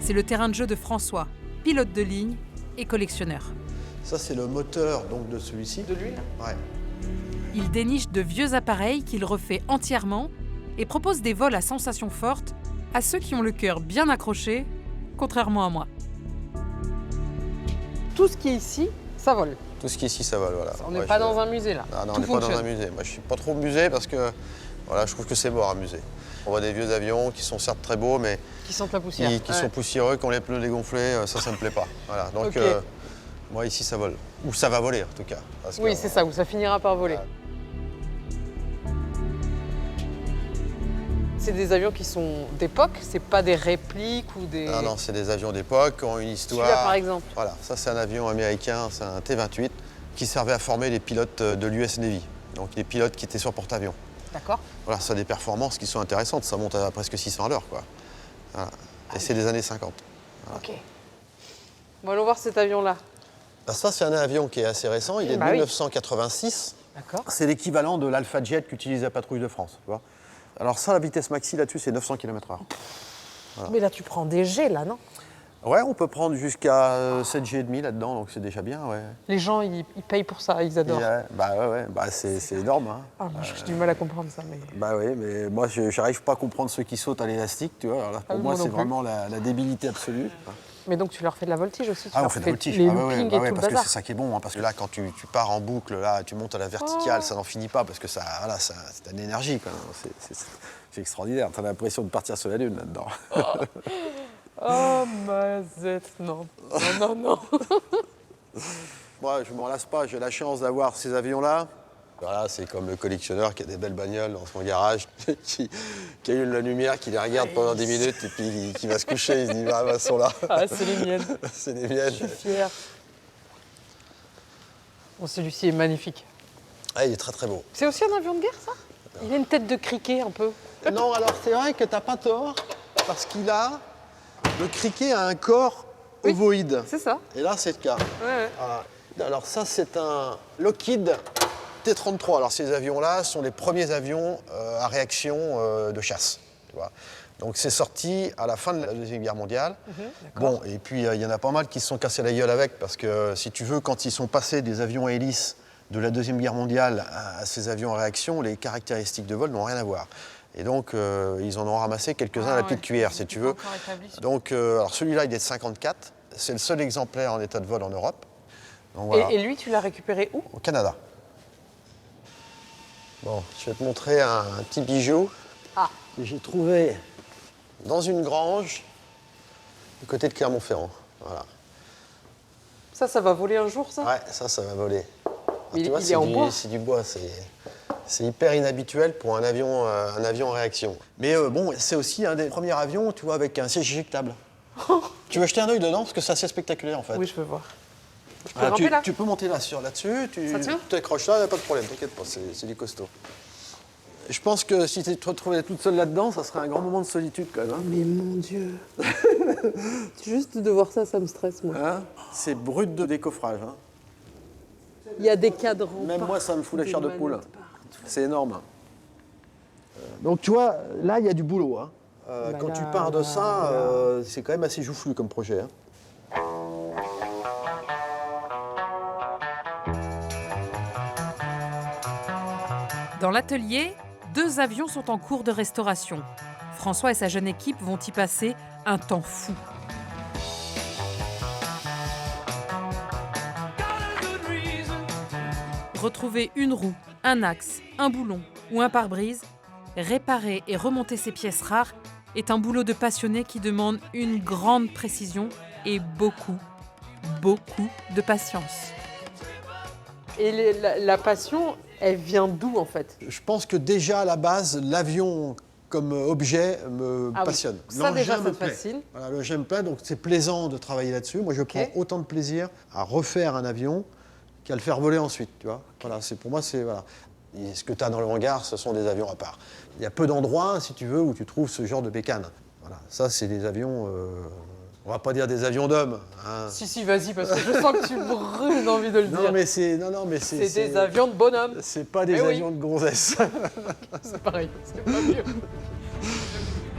C'est le terrain de jeu de François, pilote de ligne et collectionneur. Ça, c'est le moteur donc, de celui-ci. De lui, là? Ouais. Il déniche de vieux appareils qu'il refait entièrement et propose des vols à sensations fortes à ceux qui ont le cœur bien accroché, contrairement à moi. Tout ce qui est ici, ça vole. Tout ce qui est ici, ça vole, voilà. On n'est pas dans un musée, là. Ah non, Tout on n'est pas dans fonctionne. un musée. Moi, je suis pas trop au musée parce que voilà, je trouve que c'est mort un musée. On voit des vieux avions qui sont certes très beaux, mais Qui sentent la poussière. qui sont poussiéreux, qui ont les pneus dégonflés, ça me plaît pas. Voilà. Donc, Ok. moi, ici, ça vole. Ou ça va voler, en tout cas. Parce Oui, que, c'est ça, où ça finira par voler. C'est des avions qui sont d'époque, c'est pas des répliques ou des... Ah non, c'est des avions d'époque, qui ont une histoire. Celui-là, par exemple. Voilà, ça, c'est un avion américain, c'est un T-28, qui servait à former les pilotes de l'US Navy. Donc, les pilotes qui étaient sur porte-avions. D'accord. Voilà, ça a des performances qui sont intéressantes. Ça monte à presque 600 à l'heure, quoi. Voilà. Et c'est des années 50. Ok. Bon, allons voir cet avion-là. Alors ça, c'est un avion qui est assez récent. Il est de Bah oui. 1986. D'accord. C'est l'équivalent de l'Alpha Jet qu'utilise la patrouille de France. Tu vois. Alors ça, la vitesse maxi là-dessus, c'est 900 km/h. Mais là, tu prends des G, là, non? Ouais, on peut prendre jusqu'à 7G et demi là-dedans, donc c'est déjà bien, ouais. Les gens, ils payent pour ça, ils adorent. Bah c'est énorme. Hein. Ah, moi, j'ai du mal à comprendre ça, mais... Bah oui, mais moi, je n'arrive pas à comprendre ceux qui sautent à l'élastique, tu vois. Alors là, pour Ah, moi, moi non c'est plus. vraiment la débilité absolue. Mais donc, tu leur fais de la voltige aussi? Tu Ah, on leur fait de fais voltige. les Ah, loopings et tout le parce que bazar. c'est ça qui est bon. Hein, parce que là, quand tu pars en boucle, là, tu montes à la verticale, ça n'en finit pas parce que ça, voilà, c'est une énergie. Quoi. C'est extraordinaire. Tu as l'impression de partir sur la Lune là-dedans. Oh, mazette, non. Non, non, non. Moi, je ne m'en lasse pas. J'ai la chance d'avoir ces avions-là. Voilà, c'est comme le collectionneur qui a des belles bagnoles dans son garage, qui allume la lumière, qui les regarde pendant 10 minutes et puis qui va se coucher. Il se dit, elles sont là. Ah, c'est les miennes. C'est les miennes. Je suis fière. Bon, celui-ci est magnifique. Ah, il est très très beau. C'est aussi un avion de guerre, ça? Il a une tête de criquet, un peu. Non, alors c'est vrai que t'as pas tort, parce qu'il a... Le criquet a un corps Oui. ovoïde. C'est ça. Et là, c'est le cas. Ouais. Voilà. Alors ça, c'est un Lockheed T-33. Alors ces avions-là sont les premiers avions à réaction de chasse. Tu vois. Donc c'est sorti à la fin de la Deuxième Guerre mondiale. Bon, et puis il y en a pas mal qui se sont cassés la gueule avec, parce que si tu veux, quand ils sont passés des avions à hélice de la Deuxième Guerre mondiale à ces avions à réaction, les caractéristiques de vol n'ont rien à voir. Et donc, ils en ont ramassé quelques-uns à la petite cuillère, si tu veux. Encore établi. Donc, alors celui-là, il est de 54. C'est le seul exemplaire en état de vol en Europe. Donc, voilà. Et lui, tu l'as récupéré où? Au Canada. Bon, je vais te montrer un petit bijou Ah. que j'ai trouvé dans une grange du côté de Clermont-Ferrand. Voilà. Ça va voler un jour, ça? Ouais, ça va voler. Alors, Mais tu vois, il est en bois? c'est du bois, c'est hyper inhabituel pour un avion en réaction. Mais bon, c'est aussi un des premiers avions, tu vois, avec un siège éjectable. Tu veux jeter un œil dedans, parce que c'est assez spectaculaire, en fait. Oui, je veux voir. Je peux Ah, grimper, là? tu peux monter là-dessus, Ça tient? tu t'accroches là, y a pas de problème, t'inquiète pas, c'est du costaud. Je pense que si tu te retrouvais toute seule là-dedans, ça serait un grand moment de solitude, quand même. Hein. Mais mon Dieu. Juste de voir ça, ça me stresse, moi. Hein, c'est brut de décoffrage. Hein. Il y a des cadrans. Même moi, ça me fout la des chair de poule. manettes partout. C'est énorme. Donc tu vois, là, il y a du boulot. Hein. Bah Quand là, tu pars de là, ça, là. c'est quand même assez joufflu comme projet. Hein. Dans l'atelier, 2 avions sont en cours de restauration. François et sa jeune équipe vont y passer un temps fou. Retrouver une roue, un axe, un boulon ou un pare-brise, réparer et remonter ces pièces rares est un boulot de passionné qui demande une grande précision et beaucoup de patience. Et la passion, elle vient d'où, en fait? Je pense que déjà, à la base, l'avion comme objet me Ah oui. passionne. Ça, déjà, L'engin ça me te plaît. fascine. Voilà, l'engin me plaît, donc c'est plaisant de travailler là-dessus. Moi, je prends autant de plaisir à refaire un avion qu'à le faire voler ensuite, tu vois. Voilà, pour moi, c'est... Voilà. Et ce que tu as dans le hangar, ce sont des avions à part. Il y a peu d'endroits, si tu veux, où tu trouves ce genre de bécane. Voilà, ça, c'est des avions... on va pas dire des avions d'hommes. Hein. Si, vas-y, parce que je sens que tu brûles d'envie de le dire. Non, mais c'est des avions de bonhomme. C'est pas des Eh oui. avions de gonzesse. C'est pareil, c'est pas mieux.